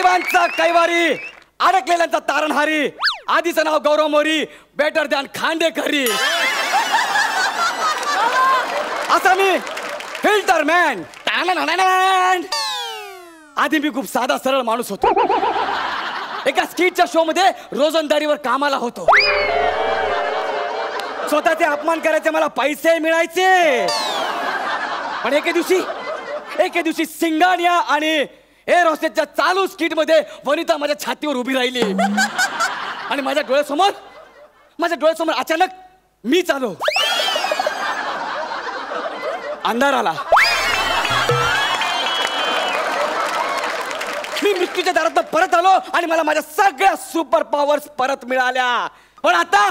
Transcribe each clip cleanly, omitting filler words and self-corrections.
गरिबांचा कैवारी, अडकलेल्यांचा तारणहारी, आधीचं नाव गौरव मोरी, better than खांडेकरी. असा मी filter man. आधी मी खूप साधा सरळ माणूस होतो. एका स्किटच्या शो मध्ये रोजंदारीवर कामाला होतो. स्वतःचे अपमान करायचे, मला पैसे मिळायचे. पण एके दिवशी सिंगानिया आणि एअर हॉस्टेसच्या चालू स्किट मध्ये वनिता माझ्या छातीवर उभी राहिली आणि माझ्या डोळ्यासमोर अचानक मी चालू. अंधार आला. मी मृत्यूच्या दारात परत आलो आणि मला माझ्या सगळ्या सुपर पॉवर्स परत मिळाल्या. पण आता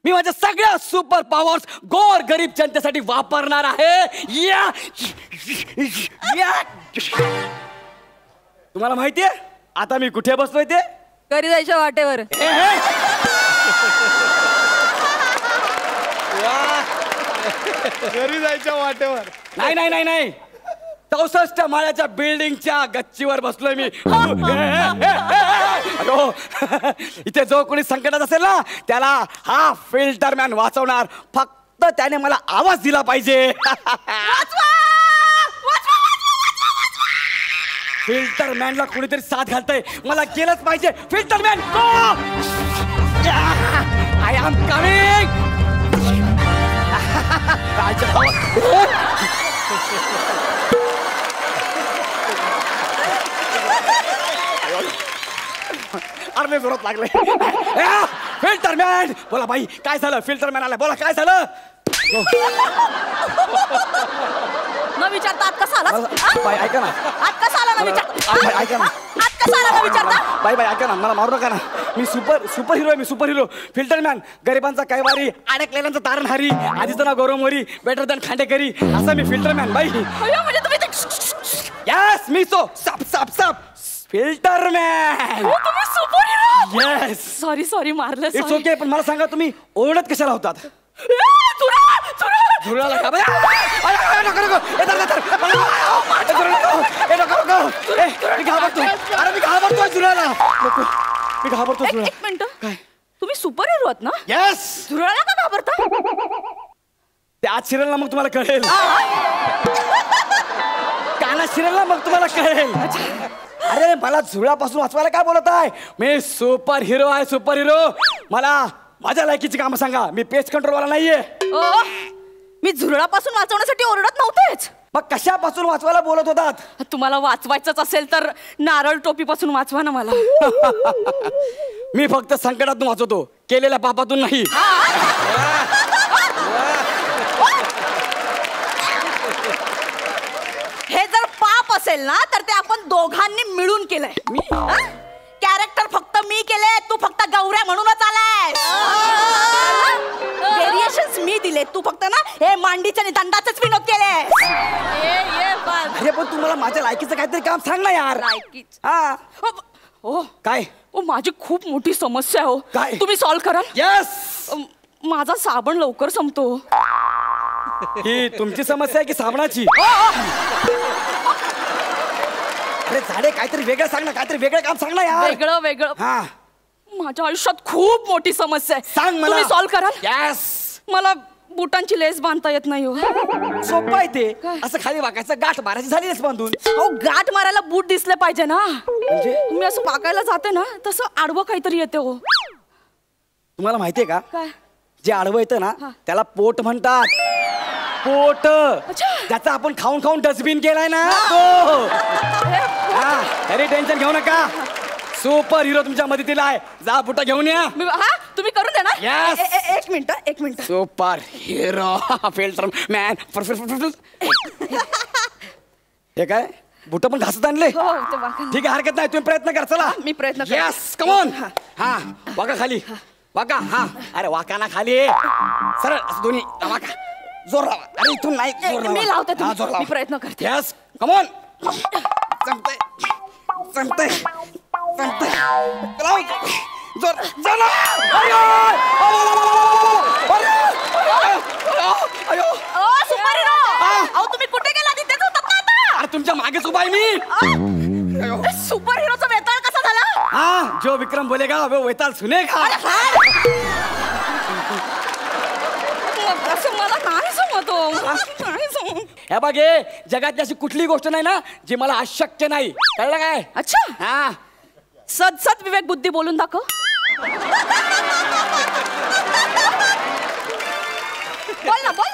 मी माझ्या सगळ्या सुपर पॉवर्स गोर गरीब जनतेसाठी वापरणार आहे. तुम्हाला माहितीये आता मी कुठे बसलोय ते? घरी जायच्या वाटेवर. घरी जायच्या वाटेवर. नाही 64 माळ्याच्या बिल्डिंगच्या गच्चीवर बसलोय मी. इथे जो कोणी संकटात असेल ना त्याला हा फिल्टर मॅन वाचवणार. फक्त त्याने मला आवाज दिला पाहिजे. फिल्टर मॅनला कोणीतरी साथ घालतंय, मला केलंच पाहिजे. Filter man I am coming. अरे जोरात लागले. फिल्टर मॅन बोला बाई काय झालं? फिल्टर मॅन आला, बोला काय झालं? न विचारता आत कसा आला? बाई ऐका ना, आत कसा आला न विचारता? ऐका ना, आत कसा आला न विचारता? बाई ऐका ना, मला मारू नका ना. मी सुपर हिरो आहे. मी सुपर हिरो. फिल्टर मॅन गरिबांचा कैवारी, अडकलेल्यांचा तारणहारी, आधीचं नाव गौरव मोरी, बेटर दॅन खांडेकरी. असा मी फिल्टर मॅन. बाई म्हणजे तुम्ही यस मी साप फिल्टर मॅन. तुम्ही सुपर हिरो. येस. सॉरी मारलं. It's okay. पण मला सांगा तुम्ही ओरडत कशाला होतात? झुरळाला का? मी घाबरतोय झुरळाला. एक मिनिट. काय तुम्ही सुपर हिरो आहात ना? येस. झुरळाला का घाबरता? ते आज शिरेल ना मग तुम्हाला कळेल. काना शिरेल ना मग तुम्हाला कळेल. अरे मला झुरळापासून वाचवायला काय बोलत आहे? मी सुपर हिरो आहे. Super hero. मला माझ्या लायकीची कामं सांगा. मी पेस्ट कंट्रोलवाला नाहीये. मी झुरळापासून वाचवण्यासाठी ओरडत नव्हतेच. मग कशापासून वाचवायला बोलत होतात? तुम्हाला वाचवायचंच असेल तर नारळ टोपीपासून वाचवा ना मला. मी फक्त संकटातून वाचवतो, केलेल्या पापातून नाही. हे जर पाप असेल ना तर ते आपण दोघांनी मिळून केलंय. मी कॅरेक्टर फक्त मी केले, तू फक्त गौऱ्या म्हणूनच आलाय. व्हेरिएशन्स मी दिले, तू फक्त ना हे मांडीच्या आणि दंडाचेच विनोद केले. अरे पण तुम्हाला माझ्या लायकीचं काहीतरी काम सांग ना यार. लायकीच. हा काय? माझी खूप मोठी समस्या आहे. काय? तुम्ही सॉल्व्ह कराल? यस. माझा साबण लवकर संपतो. ही तुमची समस्या आहे की साबणाची? अरे झाडे काहीतरी वेगळं सांग ना, काहीतरी वेगळं काम सांग ना यार. वेगळं. हा माझ्या आयुष्यात खूप मोठी समस्या आहे. सांग मला. तुम्ही सॉल्व्ह कराल? यस. मला बुटांची लेस बांधता येत नाही. सोपं आहे ते. असं खाली वाकायचं, गाठ मारायची, झाली लेस बांधून. गाठ मारायला बूट दिसले पाहिजे ना. म्हणजे मी असं वाकायला जाते ना तसं आडवं काहीतरी येते. तुम्हाला माहितीये का, काय? जे आडवं येतं ना त्याला पोट म्हणतात. पोट. ज्याचा आपण खाऊन डस्टबिन केलाय ना तो. तरी टेन्शन घेऊ नका. सुपर हिरो तुमच्या मदतीला आहे. जा बुटा घेऊन या. तुम्ही करून द्या ना. Yes. एक minute. Super hero filter man. हे काय बुट पण घासत आणले? ठीक आहे, हरकत नाही. तुम्ही प्रयत्न करा. चला मी प्रयत्न करते. Yes come on. हा वाका खाली. वाका. हा अरे वाका ना खाली. सरळ असं दोन्ही वाका. जोर लावा. अरे इथून नाही, जोर लावा. मी लावते. हा, जोर लावा. मी प्रयत्न करते. Yes come on. जमतंय. जोर चला. सुपर हिरो तुम्ही कुठे गेला? तिथेच होतात ना आता. अरे तुमच्या मागेच उभा आहे मी. सुपर हिरोचं वेतन जो विक्रम बोलेगा वो वेताल सुनेगा. असं मला नाही जमत हो. नाही जमत. हे बघ हे जगातली अशी कुठली गोष्ट नाही ना जी मला अशक्य नाही, कळलं काय? अच्छा, हा सद विवेक बुद्धी बोलून दाखव. बोल ना, बोल.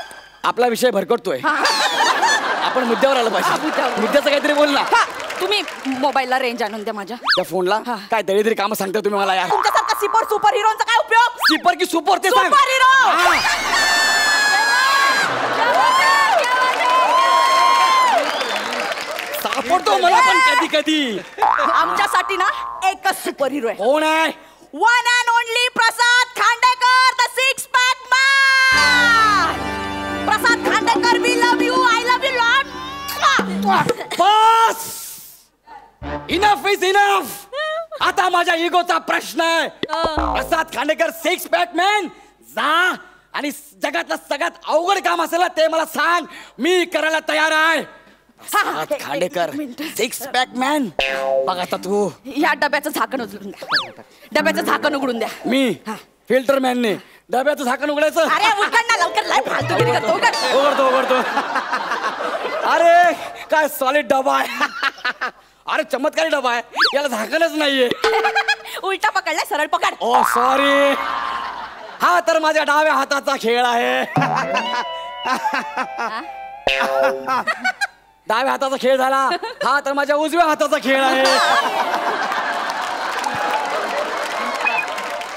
आपला विषय भरकटतोय, आपण मुद्द्यावर आलं पाहिजे. मुद्द्यावर. मुद्द्याचं काहीतरी बोल ना. हा, तुम्ही मोबाईलला रेंज आणून द्या माझ्या. त्या फोनला काय दळीतरी काम सांगता तुम्ही मला यार. तुमच्यासारखा सुपर हिरोचा काय उपयोग? सुपर की सुपर ते सांग. Super hero. सापडतो मला पण कधी कधी. आमच्यासाठी ना एकच सुपर हिरो आहे. कोण आहे? One and only Prasad Khandekar, the six pack man. Prasad Khandekar, we love you, I love you lot. बस, इनफ इज इनफ. आता माझ्या इगोचा प्रश्न आहे. Prasad Khandekar six pack man, जा आणि जगातलं सगळ्यात अवघड काम असेल ते मला सांग, मी करायला तयार आहे. Prasad Khandekar six pack man. बघ आता तू या डब्याचं झाकण उघडून द्या. डब्याचं झाकण उघडून द्या. मी फिल्टर मॅनने डब्याचं झाकण उघडायचं. अरे उघड ना लवकर, लय फालतूगिरी करतो. उघड. उघडतो. अरे काय सॉलिड डबा आहे. अरे चमत्कारी डबा आहे, याला झाकणच नाहीये. उलटा पकडलाय, सरळ पकड. ओ सॉरी, हा तर माझ्या डाव्या हाताचा खेळ आहे. डाव्या हाताचा खेळ झाला, हा तर माझ्या उजव्या हाताचा खेळ आहे.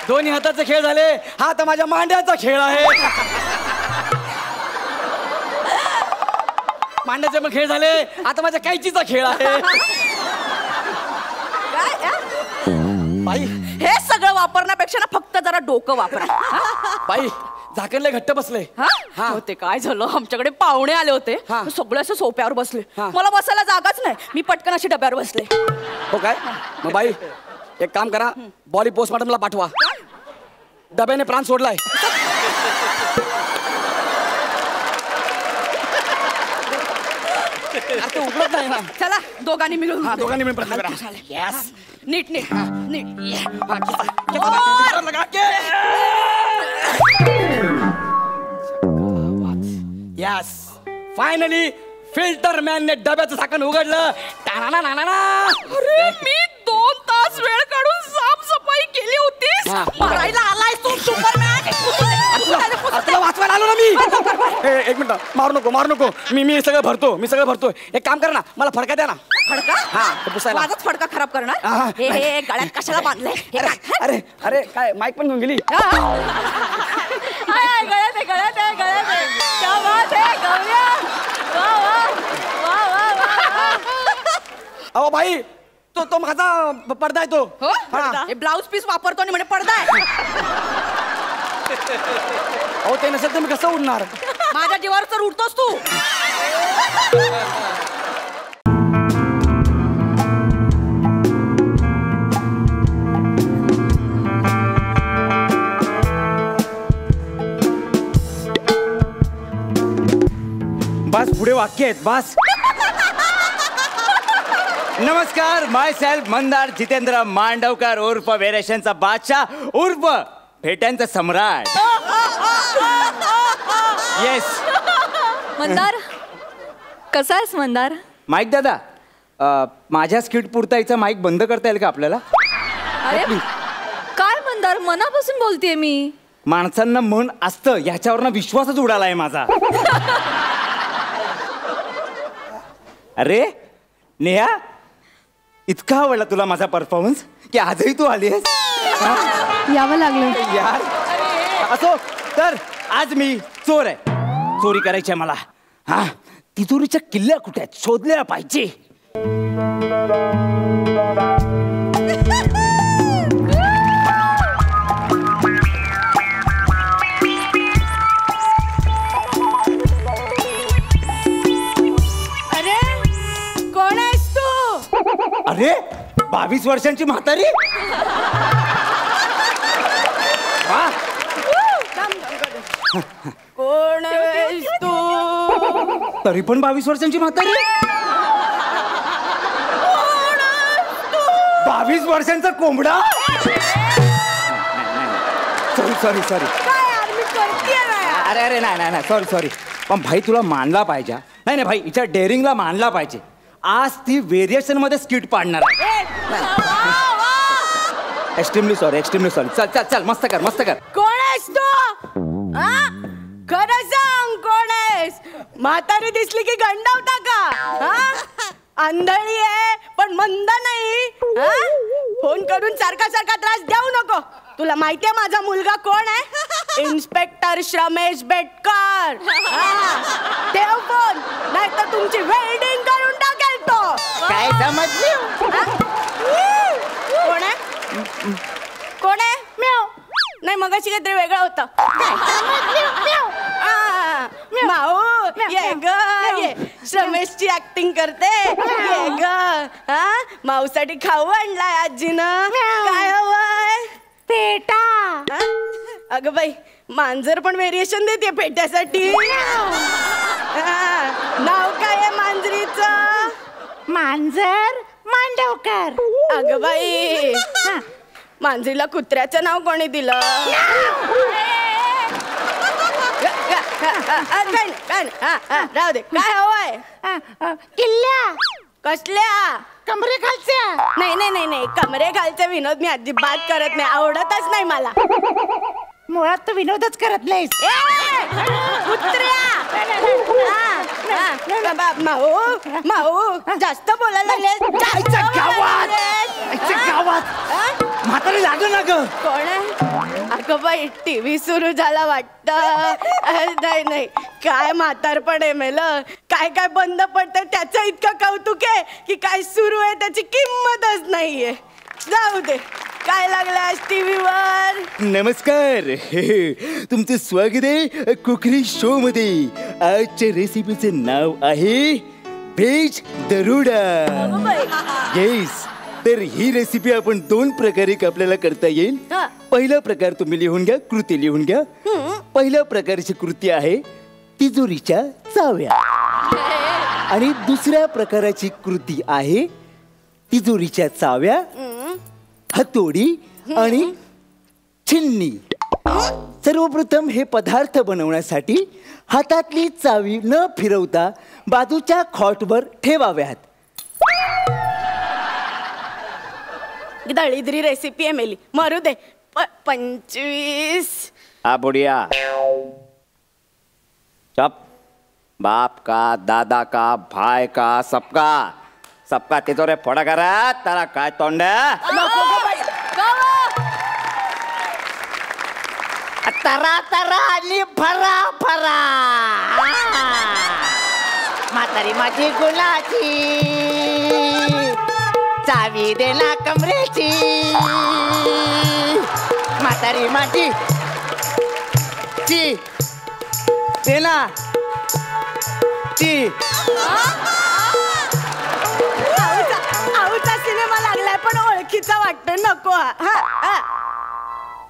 दोन्ही हाताचे खेळ झाले, हा तर माझ्या मांड्याचा खेळ आहे. मांड्याचे पण खेळ झाले, आता माझ्या कैचीचा खेळ आहे. बाई, हे सगळं वापरण्यापेक्षा ना फक्त जरा डोकं वापरा. बाई झाकणले घट्ट बसले. हा, ते काय झालं, आमच्याकडे पाहुणे आले होते, सगळे असं सोप्यावर बसले. मला बसायला जागाच नाही, मी पटकन अशी डब्यावर बसले. हो काय? मग बाई एक काम करा, बॉडी पोस्टमॉर्टमला पाठवा. डब्याने प्राण सोडलाय. आता उघडत नाही ना. चला दोघांनी मिळून. दोघांनी मिळून प्रयत्न करा. यस, नीट नीट नीट. यस, फायनली फिल्टर मॅनने डब्याचं झाकण उघडलं. अरे मी 2 तास वेळ काढून साफसफाई केली होती. मारायला आलाय तू सुपरमॅन. तुला वाचवायला आलो ना मी. एक मिनिट, मारू नको. मी सगळं भरतो. एक काम कर ना, मला फडका द्या ना. फडका? हा, पुसायला. माझाच फडका खराब करणार. हे गळ्यात कशाला बांधलंय? अरे काय माईक पण घेऊन गेली. गळ्यात आहे. क्या बात आहे गौऱ्या. वा. अहो बाई, तो माझा पडदा आहे तो. हे ब्लाउज पीस वापरतो आणि म्हणे पडदा आहे. अहो ते नसेल तर मी कसं उडणार? माझ्या जीवावर तर उडतोस तू. बस पुढे वाक्य आहेत बस. नमस्कार, माय सेल्फ मंदार जितेंद्र मांडवकर उर्फ वेरेशनचा बादशाह उर्फ फेट्यांचा सम्राट. येस मंदार, कसा आहेस मंदार? माईक दादा, माझ्या स्किट पुरता याचा माईक बंद करता येईल का आपल्याला? अरे काय मंदार, मनापासून बोलतेय मी. माणसांना मन असतं ह्याच्यावर विश्वासच उडालाय माझा. अरे नेहा, इतका आवडला तुला माझा परफॉर्मन्स की आजही तू आलीस. यावं लागलं यार. असो तर आज मी चोर आहे, चोरी करायची आहे मला. हा, तिजोरीच्या किल्ल्या कुठे आहेत शोधल्या पाहिजे. अरे कोण आहेस तू? अरे 22 वर्षांची म्हातारी. वा. कोण आहेस तू? तरी पण 22 वर्षांची म्हातारी. 22 वर्षांचा कोंबडा. सॉरी सॉरी काय यार मी करतेय ना यार. अरे अरे नाही नाही नाही सॉरी पण भाई तुला मानला पाहिजे. नाही नाही भाई हिच्या डेअरिंगला मानला पाहिजे. आज ती व्हेरिएशन मध्ये स्किट पाडणार आहे. एक्स्ट्रीमली सॉरी चल चल चल मस्त कर. कोण आहेस तू? हा? खरं सांग कोण आहेस? म्हातारी दिसली की गंडावता का? हा? आंधळी आहे पण मंद नाही. हा? फोन करून सारखा त्रास देऊ नको. तुला माहितीये माझा मुलगा कोण आहे? इन्स्पेक्टर श्रमेश बेटकर. ठेव फोन नाही तर तुमची वेल्डिंग करून टाकेल तो. काय समजली? कोण आहे? म्याव. नाही मगाशी काहीतरी वेगळं होतं. माऊ ये ग ये श्रमेशची ऍक्टिंग करते. ये ग हा माऊसाठी खाऊ आणलाय आजीनं. काय हवंय? पेटा. अगं बाई मांजर पण व्हेरिएशन देते पेट्यासाठी. नाव काय आहे मांजरीचं? मांजर मांडवकर. अगं बाई मांजरीला कुत्र्याचं नाव कोणी दिलं? राहू दे. काय हवंय? किल्ल्या. कसल्या? कमरे खालच्या. नाही कमरे खालचे विनोद मी अजिबात करत नाही. आवडतच नाही मला. मुळात तू विनोदच करत नाहीस. माऊ जास्त बोलायला गावात म्हातारी लागलं ना ग. कोण आहे? अगं बाई टीव्ही सुरू झाला वाटतं. नाही काय म्हातारपण आहे मेलं. काय बंद पडतं त्याचं इतकं कौतुक आहे की काय सुरू आहे त्याची किंमतच नाहीये. जाऊ दे. काय लागलं आज टीव्हीवर? नमस्कार तुमचं स्वागत आहे कुकरी शो मध्ये. आजच्या रेसिपीचं नाव आहे व्हेज दरोडा. येस तर ही रेसिपी आपण 2 प्रकारे आपल्याला करता येईल. पहिला प्रकार तुम्ही लिहून घ्या. कृती लिहून घ्या. पहिल्या प्रकारची कृती आहे तिजोरीच्या चाव्या आणि दुसऱ्या प्रकाराची कृती आहे तिजोरीच्या चाव्या हतोडी आणि छिन्नी. सर्वप्रथम हे पदार्थ बनवण्यासाठी हातातली चावी न फिरवता बाजूच्या खॉटवर ठेवाव्यात. दळीद्री रेसिपी आहे मेली. मरू दे. 25. बुढ़िया चप. बाप का दादा का भाई का सबका तिजोरे फोडा करा. त्याला काय तोंड? तरा आणि फरा म्हातारी माझी गुलाची चावी देना कमरेची. म्हातारी माझी ची देना ची. आऊचा सिनेमा लागलाय पण ओळखीचा वाटतं. नको.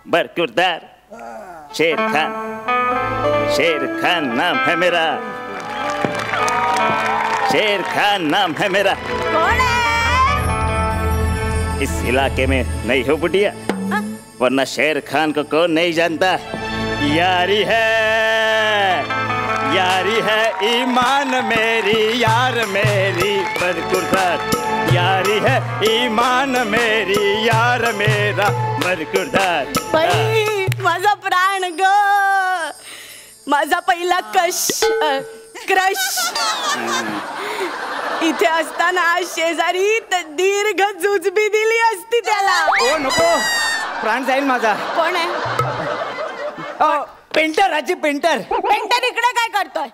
बर किरदार शेर खान नाम है मेरा. शेर खान नाम है मेरा. कोण आहे? इस इलाके में नहीं हो बुढ़िया वरना शेर खान को कौन नहीं जानता. यारी है ईमान मेरी यार मेरी बरकुरदार. यारी है ईमान मेरी यार मेरा बरकुरदार. बाई माझा प्राण ग. माझा पहिला क्रश इथे असताना आज शेजारी दीर्घ जुजबी दिली असती त्याला. ओ नको प्राण जाईल माझा. कोण आहे? पेंटर राजी पेंटर. पेंटर इकडे काय करतोय?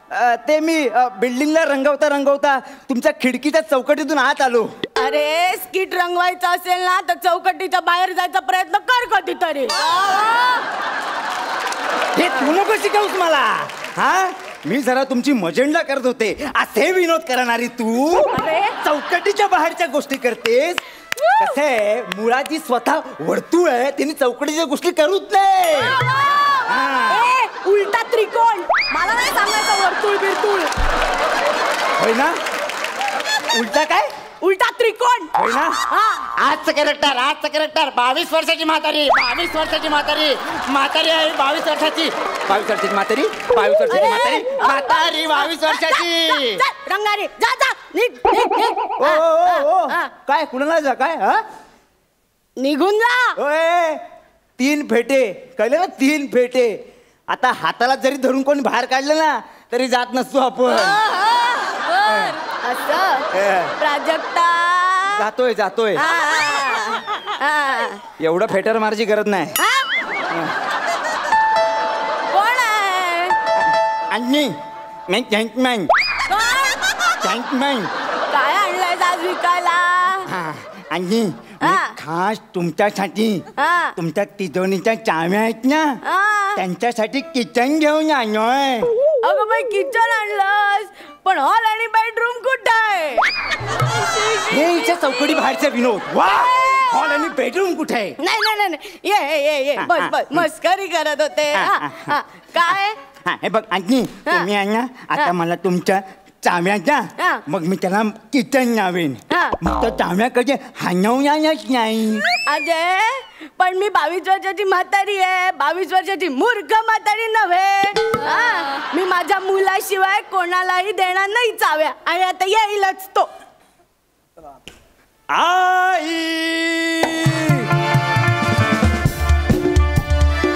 ते मी बिल्डिंगला रंगवता तुमच्या खिडकीच्या चौकटीतून आत आलो. अरे स्किट रंगवायचं असेल ना तर चौकटीच्या बाहेर जायचा प्रयत्न कर कधीतरी. हे तू नको शिकवूस मला. मी जरा तुमची मजेंडा करत होते. असे विनोद करणारी तू चौकटीच्या बाहेरच्या गोष्टी करतेस. कसे मुळाची स्वतः वर्तुळ आहे तिने चौकटीच्या गोष्टी करूच नाही. उलटा त्रिकोण मला नाही सांगायचं वर्तुळ बिरतुळ. होय ना? उलटा काय? उलटा त्रिकोण होय ना? हा. आजचं कॅरेक्टर 22 वर्षाची म्हातारी आहे 22 वर्षाची म्हातारी 22 वर्षाची रंगारी जा जा निघ निघ निघ ओ, ओ, ओ, काय कुणाला जा काय हा निघून जा. ओय 3 फेटे कळले ना 3 फेटे आता हाताला जरी धरून कोणी बाहेर काढलं ना तरी जात नसतो आपण असं प्राजक्ता जातोय एवढं फेटर मारायची गरज नाही कोण आहे आणि मी कोण? काय आणलंय आज विकायला आणि खास तुमच्यासाठी हा. तुमच्या तिजोरीच्या चाव्या आहेत ना हा. त्यांच्यासाठी किचन घेऊन आणलोय अगं बाई किचन आणलंस पण हॉल आणि बेडरूम कुठं आहे हे इथे चौकडी बाहेरचा विनोद वा हॉल आणि बेडरूम कुठे आहे नाही नाही नाही नाही. ये बस बस मस्करी करत होते हा, हा. काय हा हे बघ आणि तुम्ही आहे ना आता मला तुमच्या चाव्या द्या हा. मग मी त्याला किचन लावेन हा. मग त्या चाव्याकडे हाणवणारच नाही अजय पण मी 22 वर्षाची म्हातारी आहे 22 वर्षाची मूर्ख म्हातारी नव्हे हा. मी माझ्या मुलाशिवाय कोणालाही देणार नाही चाव्या आणि आता येईलच तो आई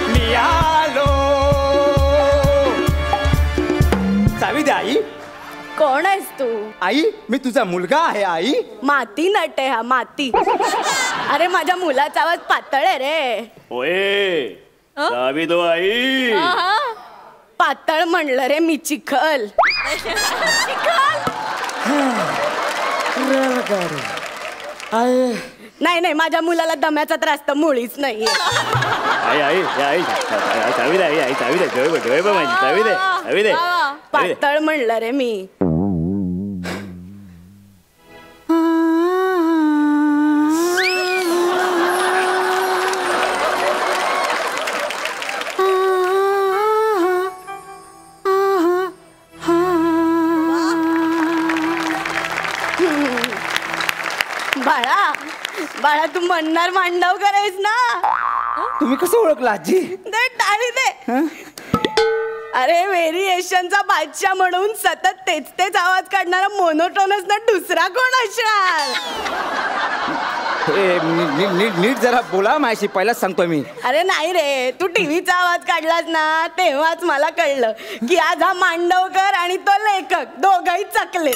मी आलो चावी द्या आई कोण आहेस तू आई मी तुझा मुलगा आहे आई माती नट आहे हा माती अरे माझ्या मुलाचा आवाज पातळ आहे रे ओए चावी दो आई पातळ म्हणलं रे मी चिखल नाही नाही माझ्या मुलाला दम्याचा त्रास तर मुळीच नाही आई चावी दे आई चावी दे डोळे बघ माझी चावी दे पातळ म्हणलं रे मी बाळा बाळा तू म्हणणार मांडव करायस ना तुम्ही कसं ओळखला आजी दे टाळी दे अरे व्हेरिएशनचा बादशाह म्हणून सतत तेच आवाज काढणारा मोनोटोनस ना दुसरा कोण असणार नीट जरा बोला माझ्याशी पहिलाच सांगतो मी अरे नाही रे तू टीव्हीचा आवाज काढलास ना तेव्हाच मला कळलं की आज हा मांडवकर आणि तो लेखक दोघही चकले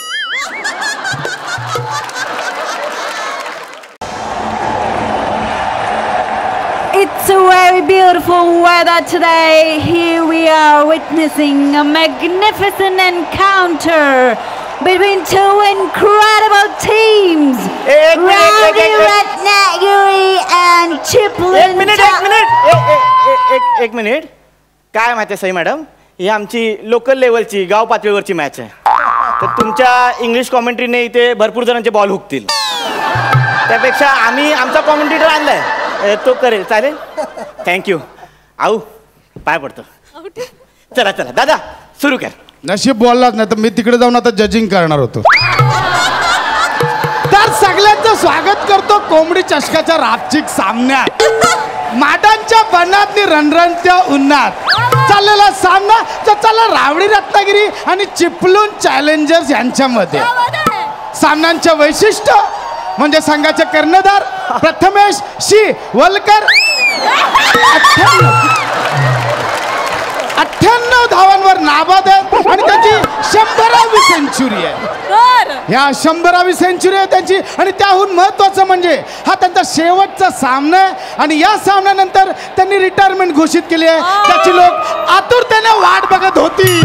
It's a very beautiful weather today. Here we are witnessing a magnificent encounter between two incredible teams. Ravi Ratnagiri and Chiplin. एक मिनिट काय माहिती आहे सई मॅडम ही आमची लोकल लेवलची गाव पातळीवरची मॅच आहे तर तुमच्या इंग्लिश कॉमेंट्रीने इथे भरपूर जणांचे बॉल हुकतील त्यापेक्षा आम्ही आमचा कॉमेंटेटर आणलाय तो करेल चालेल थँक्यू आऊ पाय पडतो चला चला दादा सुरू कर नशीब बोललाच नाही तर मी तिकडे जाऊन आता जजिंग करणार होतो तर सगळ्यांचं स्वागत करतो कोंबडी चषकाच्या रापचिक सामन्यात माटांच्या बनातनी रणरणत्या उन्हात चाललेला सामना तर चालला रावडी रत्नागिरी आणि चिपळूण चॅलेंजर्स यांच्यामध्ये सामन्यांचे वैशिष्ट्य म्हणजे संघाचे कर्णधार प्रथमेश शी वलकर 98 धावांवर नाबाद आहे आणि त्याची 100वी सेंचुरी आहे या 100वी सेंचुरी आहे त्यांची आणि त्याहून महत्वाचं म्हणजे हा त्यांचा शेवटचा सामना आहे आणि या सामन्यानंतर त्यांनी रिटायरमेंट घोषित केली आहे त्याची लोक आतुरतेने वाट बघत होती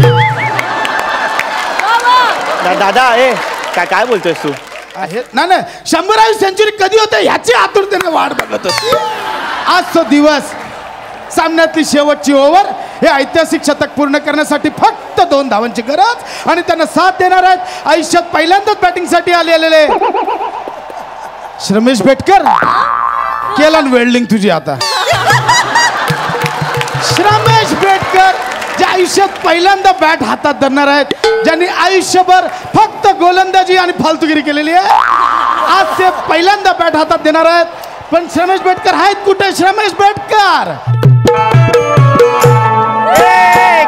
दादा काय बोलतोयस तू नाही 100वी सेंचुरी कधी होते ह्याची आतुरतेने वाट बघत होती आज तो दिवस सामन्यातली शेवटची ओव्हर हे ऐतिहासिक शतक पूर्ण करण्यासाठी फक्त 2 धावांची गरज आणि त्यांना साथ देणार आहेत आयुष्यात पहिल्यांदाच बॅटिंगसाठी आलेले श्रमेश बेटकर केला वेल्डिंग तुझी आता श्रमेश बेटकर जे आयुष्यात पहिल्यांदा बॅट हातात धरणार आहेत ज्यांनी आयुष्यभर फक्त गोलंदाजी आणि फालतुगिरी केलेली आहे आज ते पहिल्यांदा बॅट हातात देणार आहेत. पण श्रमेश बेटकर आहेत कुठे? श्रमेश बेटकर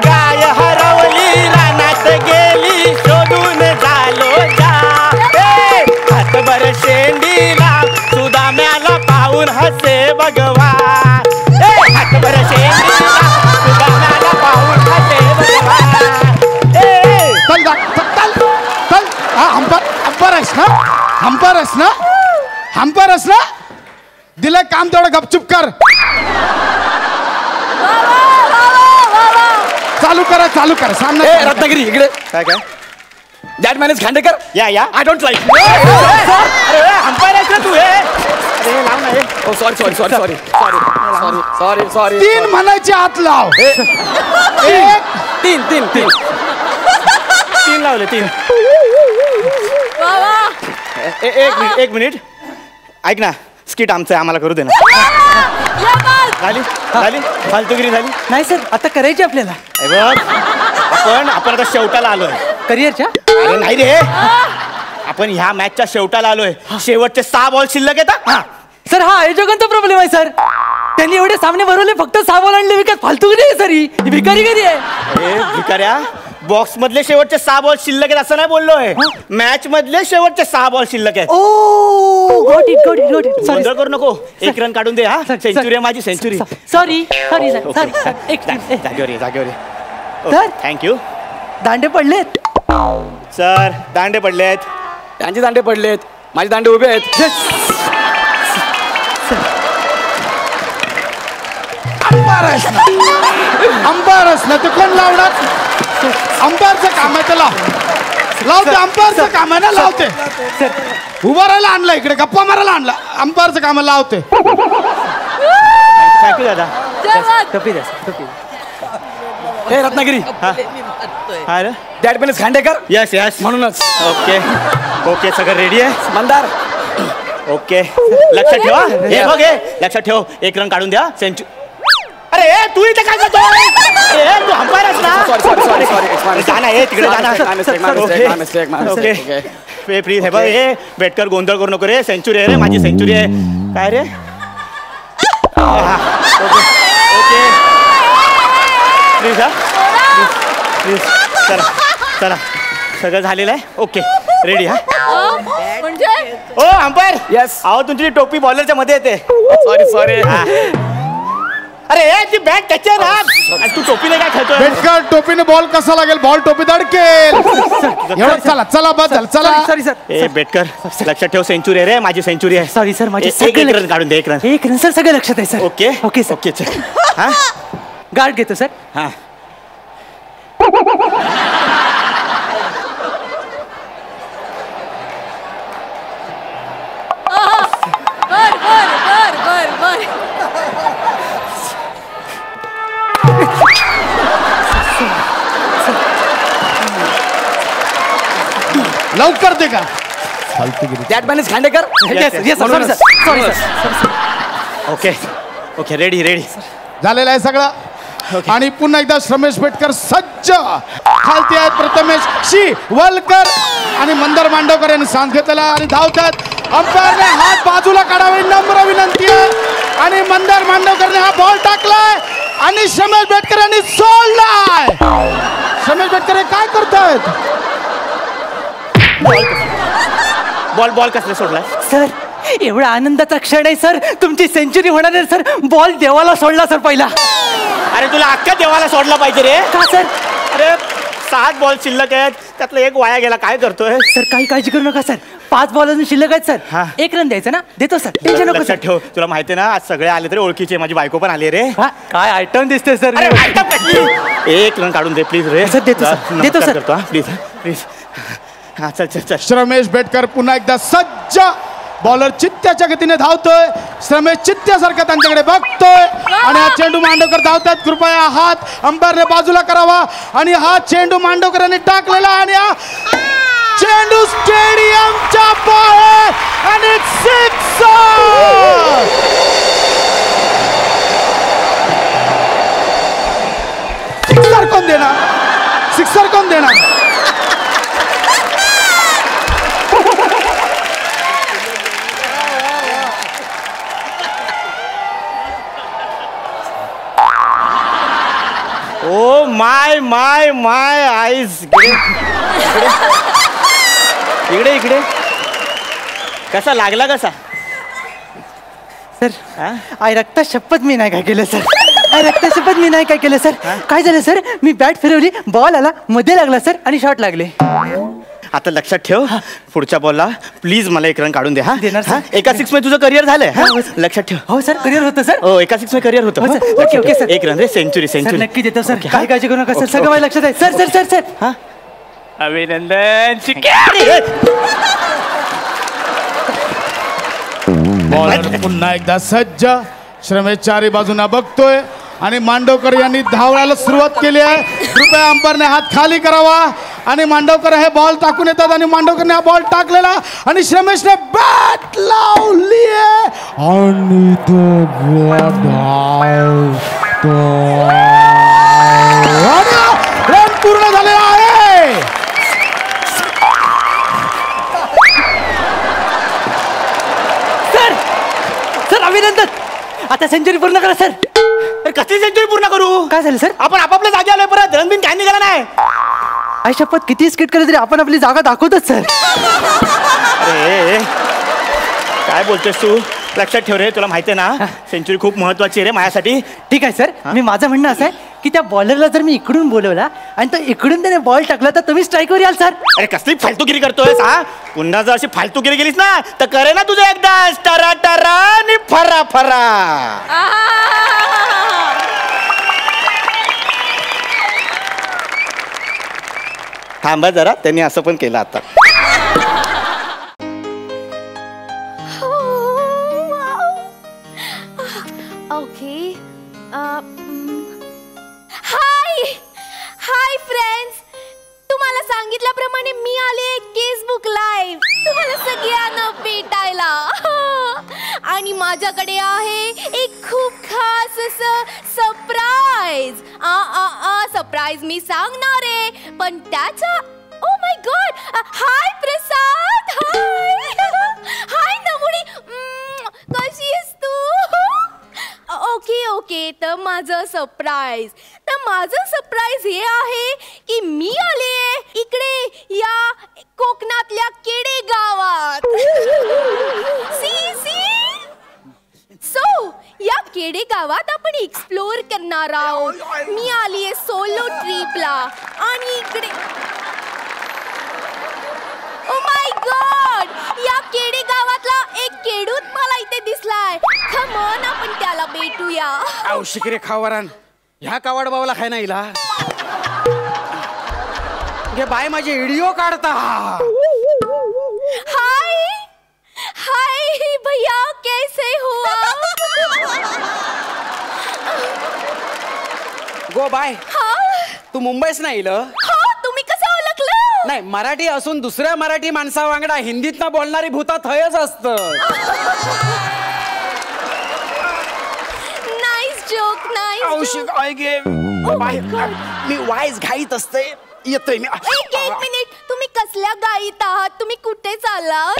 गाय हरवली रानात गेली शोधून झालो जा. हातभर शेंडीला सुदाम्याला पाहून हसे भगवान. हातभर शेंडीला सुदाम्याला पाहून हसे भगवान. चल चल हंपर आहेस ना? हंपर आहेस ना? हंपर आहेस ना? दिलं काम तेवढं गपचूप कर. चालू कर सामना. रत्नागिरी इकडे. काय काय दॅट मॅन इज खांडेकर. या आय डोंट लाईक. अंपायर आहेस ना तू? अरे लाव ना हे. ओ सॉरी. तीन म्हणायचे आत लाव. तीन लावले तीन. एक मिनिट ऐक ना. स्किट आमचं आहे, आम्हाला करू दे ना. झाली फालतूगिरी झाली नाही सर, आता करायची आपल्याला. आपण आता शेवटाला आलोय करिअरच्या. अरे नाही रे, आपण ह्या मॅचच्या शेवटाला आलोय. शेवटचे 6 बॉल शिल्लक येतात. सर हा आयोजकांचा प्रॉब्लेम आहे सर. त्यांनी एवढे सामने भरवले, फक्त 6 बॉल आणले विकत. फालतू नाही सर, ही भिकारी कधी आहे. अरे भिकाऱ्या, बॉक्स मधले शेवटचे 6 बॉल शिल्लक आहेत असं नाही बोललोय. मॅच मधले शेवटचे 6 बॉल शिल्लक आहेत. ओ गॉट इट. गोंधळ करू नको. 1 रन काढून दे. हा सेंचुरी आहे माझी, सेंचुरी. Sorry sir. जागेवर ये. Sir thank you. दांडे पडलेत सर. दांडे पडलेत. त्यांचे दांडे पडलेत, माझे दांडे उभे आहेत. अंपायर असलं ते कोण लावणार? अंपायरचं काम आहे ते लावते. अंपायरचं काम आहे ना, लावते. उभा राहायला आणलं, इकडे गप्पा मारायला आणला. अंपायरचं काम लावते. थँक्यू दादा. कपी द्या. हे रत्नागिरी. अरे that man is Khandekar. Yes म्हणूनच. ओके सगळं रेडी आहे. मंदार. ओके लक्षात ठेवा. हे बघ हे लक्षात ठेव. 1 रन काढून द्या. सेंचुरी. अरे तू इथे काय करतो? अरे तू अंपायर आहेस ना? सॉरी. जाना हे तिकडे जाना. Okay please. हे बघ हे बेटकर गोंधळ करू नको रे. सेंचुरी आहे रे माझी, सेंचुरी आहे. काय रे? Okay please. प्लीज चला सगळं झालेलं आहे. Okay ready. हा म्हणजे ओ अंपायर. येस. अहो तुमची टोपी बॉलरच्या मध्ये येते. सॉरी. अरे ती बॅट त्याची आहे ना. तू टोपीने काय खेळतोय? बेटकर टोपीने बॉल कसा लागेल? बॉल टोपीत अडकेल. एवढं चला बदल चला. Sorry sir. ए बेटकर लक्षात ठेव. सेंचुरी आहे रे माझी, सेंचुरी आहे. सॉरी सर, माझी 1 रन काढून दे. 1 रन. 1 रन सर, सगळं लक्षात आहे सर. Okay sir. ओके चल. हा गार्ड घेतो सर. हा बर. लवकर दे का? That man is Khandekar. Sorry sir. Okay ready. झालेलं आहे सगळं. आणि पुन्हा एकदा श्रमेश बेटकर सज्ज. खालती आहेत प्रथमेश शिवलकर आणि मंदार मांडवकर यांनी सांग घेतला आणि धावतात. अंपायरने हात बाजूला काढावे नम्र विनंती आहे. आणि मंदार मांडवकरने हा बॉल टाकलाय आणि श्रमेश बेटकर यांनी सोडलाय. श्रमेश बेटकर काय करतायत? बॉल कसले सोडलाय? सर एवढा आनंदाचा क्षण आहे सर. तुमची सेंचुरी होणार आहे सर. बॉल देवाला सोडला सर पहिला. अरे तुला अख्ख्या देवाला सोडला पाहिजे रे. का सर? अरे 7 बॉल शिल्लक आहेत, त्यातला 1 वाया गेला. काय करतोय? सर काही काळजी करू नका सर. 5 बॉल अजून शिल्लक आहेत हा. सर. 1 रन द्यायचं ना, देतो सर. टेन्शन नको लक्षात सर. ठेव. तुला माहिती आहे ना आज सगळे आले तरी ओळखीचे. माझी बायको पण आली रे. हा, काय आयटम दिसते सर. अरे item कसली? 1 रन काढून दे प्लीज रे. सर, देतो सर. देतो सर. प्लीज. हा चल. श्रमेश बेटकर पुन्हा एकदा सज्ज. बॉलर चित्त्याच्या गतीने धावतोय. श्रमेश चित्त्यासारखा त्यांच्याकडे बघतोय आणि हा चेंडू मांडवकर धावतात. कृपया हात अंपायरने बाजूला करावा. आणि हा चेंडू मांडवकरांनी टाकलेला आणि हा चेंडू स्टेडियमच्या बाहेर आणि सिक्सर कोण देणार? माय माय माय आईज. इकडे इकडे कसा लागला कसा सर आय रक्त शपथ मी नाही काय केलं सर. आय रक्त शपथ मी नाही काय केलं सर. काय झालं सर, मी बॅट फिरवली, बॉल आला मध्ये लागला सर आणि शॉट लागले. आता लक्षात ठेव, पुढच्या बॉलला प्लीज मला एक रन काढून दे. हा देणार सर. एका सिक्स मध्ये तुझं करिअर झालंय. लक्षात ठेव. हो सर करिअर होतं सर. हो एका सिक्स मध्ये करिअर होतं. Okay okay sir. एक रन रे, सेंचुरी सर सेंचुरी. नक्की देतो सर. काय काळजी करू नका सर. सगळं माझ्या लक्षात आहे सर. सर सर सर हा अभिनंदन. बॉलर पुन्हा एकदा सज्ज, श्रमेश चारी बाजूना बघतोय आणि मांडवकर यांनी धावायला सुरुवात केली आहे. कृपया अंपायरने हात खाली करावा आणि मांडवकर हे बॉल टाकून येतात आणि मांडवकरने हा बॉल टाकलेला आणि श्रमेशने बॅट लावली आणि तो रन पूर्ण झालेला आहे. सर. सर अभिनंदन. आता सेंचुरी पूर्ण करा सर. कसली सेंचुरी पूर्ण करू? काय झालं सर? आपण आपापल्या जागी आलोय, परत रणबिन काय निघाला नाही. आय शपथ किती स्किट केलं तरी आपण आपली जागा दाखवतोच सर. अरे काय बोलतोस तू? लक्षात ठेव रे, तुला माहिती आहे ना सेंचुरी खूप महत्वाची आहे रे माझ्यासाठी. ठीक आहे सर. मी माझं म्हणणं असं आहे की त्या बॉलरला जर मी इकडून बोलवला आणि तो इकडून त्याने बॉल टाकला तर तुम्ही स्ट्राईकवर याल सर. अरे कसली फालतूगिरी करतोयस हा? पुन्हा जर अशी फालतूगिरी गेलीस ना तर करे ना तुझं एकदा टरा टरा आणि फरा फरा. थांबा जरा, त्यांनी असं पण केलं आता. ओके. हाय हाय फ्रेंड्स, तुम्हाला सांगितल्याप्रमाणे मी आले केसबुक लाईव्ह तुम्हाला सगळ्यांना भेटायला. आणि माझ्याकडे आहे एक खूप खास असं सरप्राईज. सरप्राईज मी सांगणार आहे पण त्याचा ओ माय गॉड. हाय प्रसाद. हाय हाय नमुडी. कशी आहेस तू? Okay okay. तर माझं सरप्राईज हे आहे की मी आले इकडे या कोकणातल्या केडे गावात. सो या केडे गावात आपण एक्सप्लोर करणार आहोत. मी आली आहे सोलो ट्रिपला आणि इकडे ओ माय गॉड, या केडे गावातला एक केडूत मला इथे दिसलाय. कम ऑन, आपण त्याला भेटूया. आव शिकरे खावरान, ह्या कावड बावला खाय नाही ला. घे बाय माझे व्हिडिओ काढता. हाय हाय भैया, कैसे हो आप? गो बाय. तू मुंबईस नाही ल? तुम्ही कसं ओळखलं? नाही, मराठी असून दुसऱ्या मराठी माणसावांगडा हिंदीत ना बोलणारी भूता थयच असत. Nice joke, nice joke. मी वाईज घाईत असते. येतोय मी. एक मिनिट, तुम्ही कसल्या गाईत आहात? तुम्ही कुठे चाललात?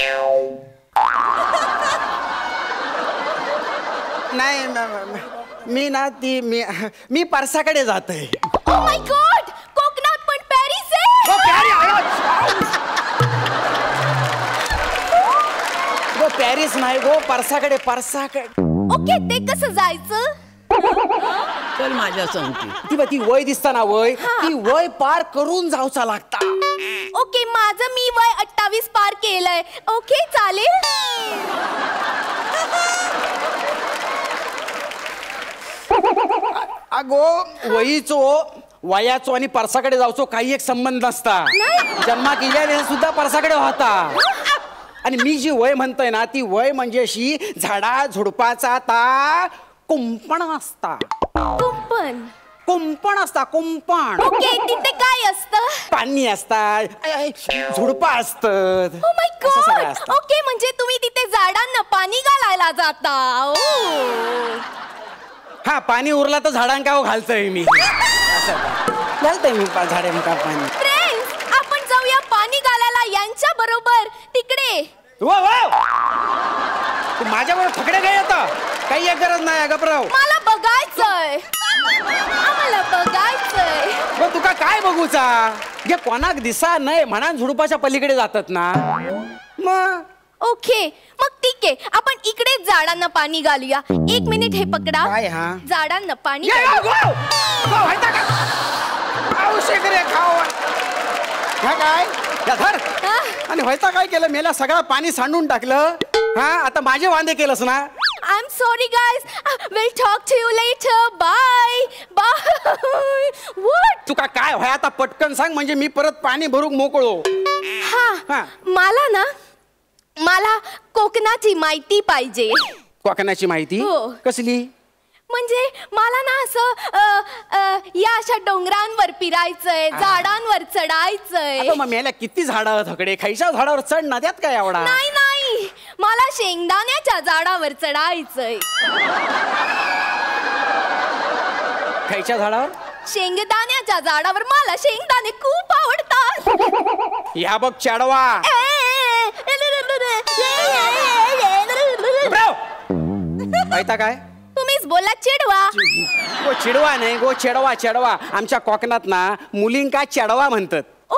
नाही मी ना ती मी परसाकडे जातोय. ओ माय गॉड, कोकणात पण पॅरिस आहे. गो पॅरिस नाही गो, परसाकडे. ओके, ते कसं जायचं? चल माझ्या सांगते. ती वय दिसता ना, वय ती वय पार करून जाऊचा लागता. ओके, माझं मी वय 28 पार केलंय. ओके चालेल. अगो वयाचो आणि परसाकडे जाऊचो काही एक संबंध नसता. जन्मा केल्या सुद्धा परसाकडे होता. आणि मी जी वय म्हणतोय ना, ती वय म्हणजे अशी झाडा झुडपाचा ता कुंपण असता. कुंपण असता, कुंपण. ओके, तिथे काय असतं? पाणी असतात, झुडपा असतात. Oh my God. ओके, म्हणजे तुम्ही तिथे झाडांना पाणी घालायला जाता. हा, पाणी उरला तर झाडांका घालतोय मी. घालतोय मी झाडांका पाणी. फ्रेंड्स, आपण जाऊया पाणी घालायला यांच्या बरोबर तिकडे. माझ्या बरोबर फकडे काय येतं? काही एक गरज नाही. गपराव, मला बघायचंय. आम्हाला बघायचंय. मग तुका काय बघूचा जे कोणाक दिसा नाही म्हणा झुडपाच्या पलीकडे जातात ना. मग ओके मग ठीक आहे आपण इकडेच झाडांना पाणी घालूया. 1 मिनिट हे पकडा. काय हा? झाडांना पाणी ये, घालूया. गो, गो, व्हायचा का? खाऊ शेकरे, खाऊ. हा काय या धर. हा? आणि व्हायचा काय केलं मेला सगळं पाणी सांडून टाकलं. हा आता माझे वांदे केलंस ना. I'm sorry guys. We'll talk to you later. Bye. Bye. What? तुका काय व्हाय आता पटकन सांग म्हणजे मी परत पाणी भरून मोकळो. हा हा. मला कोकणाची माहिती पाहिजे. कोकणाची माहिती हो. कसली. म्हणजे मला ना असं या अशा डोंगरांवर फिरायचंय झाडांवर चढायचंय. आता मग मेल्या किती झाडं थकडे खायच्या झाडावर चढ ना त्यात काय एवढा. नाही मला शेंगदाण्याच्या झाडावर चढायचंय. खायच्या झाडावर शेंगदाण्याच्या झाडावर मला शेंगदाणे खूप आवडतात. या बघ चढवा. माहिता काय तुम्हीच बोला चिडवा. गो चिडवा नाही गो चढवा चढवा. आमच्या कोकणात ना मुलींका चढवा म्हणतात. ओ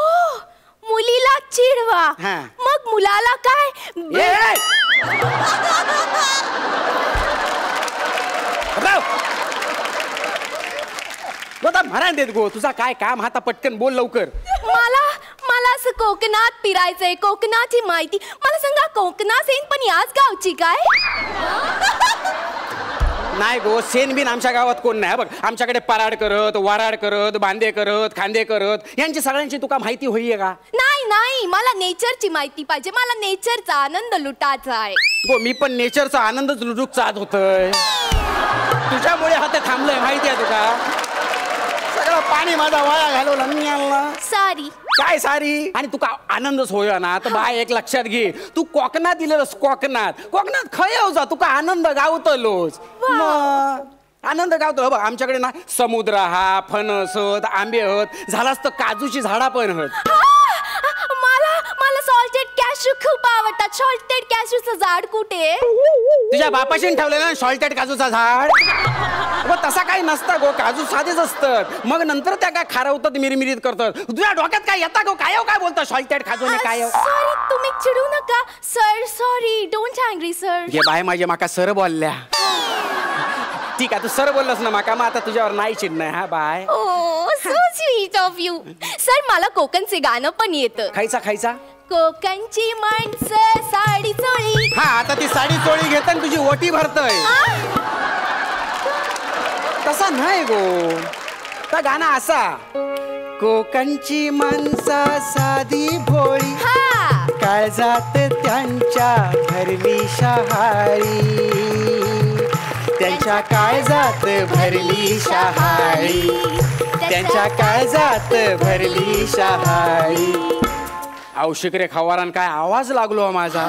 मुलीला चिडवा. हा. मग मुलाला काय. ए! राव! गोदा म्हणान देत गो तुझा काय काम आता पटकन बोल लवकर. मला असं कोकणात फिरायचंय कोकणाची माहिती मला सांगा. कोकणात येईन पण याच गावची काय. नाही गो सेन बिन आमच्या गावात कोण नाही. बघ आमच्याकडे पराड करत वाराड करत बांधे करत खांदे करत यांची सगळ्यांची तुका माहिती होईये का. नाही मला नेचरची माहिती पाहिजे. मला नेचरचा आनंद लुटायचा आहे. गो मी पण नेचरचा आनंदच लुटूक चाहत होतोय. तुझ्यामुळे हात थांबलंय माहिती आहे तुका. सगळं पाणी माझा वाया घालवला मी आणला. सॉरी. काय सारी आणि तुका आनंदच होय ना. तर बाय एक लक्षात घे तू कोकणात दिलेलंस. कोकणात खय जा तुका आनंद गावतलोच. आनंद गावतो. बघ आमच्याकडे ना समुद्र हा फणस हत आंबे हत झालाच तर काजूची झाडा पण हत. मला सॉल्टेड कॅशू खूप आवडतात. सॉल्टेड कॅशूचं झाड कुठे. तुझ्या बापाशी ठेवलेलं ना सॉल्टेड काजूचा झाड. तसा काही नसता गो. काजू साधेच असतात मग नंतर त्या काय खारवतात मिरमिरीत करतात. तुझ्या डोक्यात काय येता गो. काय बोलतो सॉल्टेड काजूने काय. सॉरी तुम्ही चिडू नका sir. Sorry don't angry sir. घे बाय माझे माका सर बोलल्या. ठीक आहे तू सर बोललास ना माका मग आता तुझ्यावर नाही चिडणं. हा bye. Oh so sweet of you. Sir मला कोकणचे गाणं पण येतं. खायचा कोकणची माणसं साडी चोळी. हा आता ती साडी चोळी घेत तुझी ओटी भरतय. तसा नाही गो. तर गाणं असा कोकणची माणसं साधी भोळी काळजात त्यांच्या भरली शहाळी. त्यांच्या काळजात भरली शहाळी. त्यांच्या काळजात भरली शहाळी. औशिकरे खवारान काय आवाज लागलो माझा.